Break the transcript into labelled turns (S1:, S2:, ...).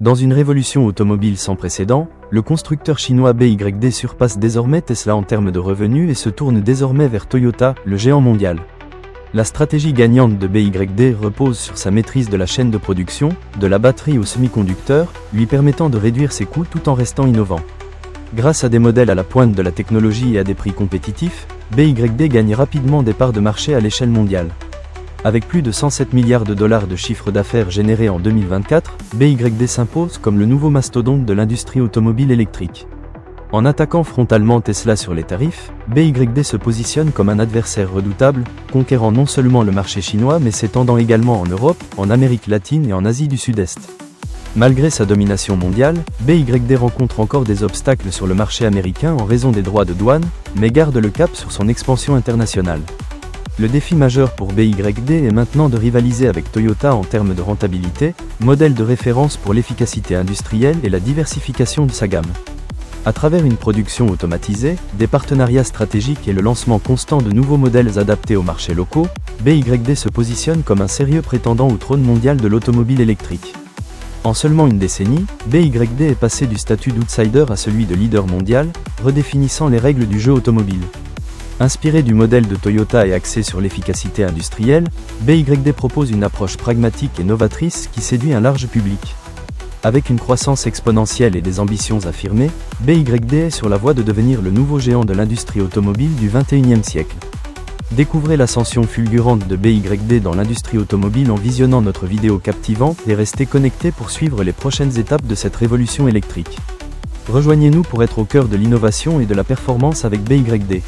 S1: Dans une révolution automobile sans précédent, le constructeur chinois BYD surpasse désormais Tesla en termes de revenus et se tourne désormais vers Toyota, le géant mondial. La stratégie gagnante de BYD repose sur sa maîtrise de la chaîne de production, de la batterie aux semi-conducteurs, lui permettant de réduire ses coûts tout en restant innovant. Grâce à des modèles à la pointe de la technologie et à des prix compétitifs, BYD gagne rapidement des parts de marché à l'échelle mondiale. Avec plus de 107 milliards de dollars de chiffre d'affaires générés en 2024, BYD s'impose comme le nouveau mastodonte de l'industrie automobile électrique. En attaquant frontalement Tesla sur les tarifs, BYD se positionne comme un adversaire redoutable, conquérant non seulement le marché chinois mais s'étendant également en Europe, en Amérique latine et en Asie du Sud-Est. Malgré sa domination mondiale, BYD rencontre encore des obstacles sur le marché américain en raison des droits de douane, mais garde le cap sur son expansion internationale. Le défi majeur pour BYD est maintenant de rivaliser avec Toyota en termes de rentabilité, modèle de référence pour l'efficacité industrielle et la diversification de sa gamme. À travers une production automatisée, des partenariats stratégiques et le lancement constant de nouveaux modèles adaptés aux marchés locaux, BYD se positionne comme un sérieux prétendant au trône mondial de l'automobile électrique. En seulement une décennie, BYD est passé du statut d'outsider à celui de leader mondial, redéfinissant les règles du jeu automobile. Inspiré du modèle de Toyota et axé sur l'efficacité industrielle, BYD propose une approche pragmatique et novatrice qui séduit un large public. Avec une croissance exponentielle et des ambitions affirmées, BYD est sur la voie de devenir le nouveau géant de l'industrie automobile du XXIe siècle. Découvrez l'ascension fulgurante de BYD dans l'industrie automobile en visionnant notre vidéo captivante et restez connectés pour suivre les prochaines étapes de cette révolution électrique. Rejoignez-nous pour être au cœur de l'innovation et de la performance avec BYD.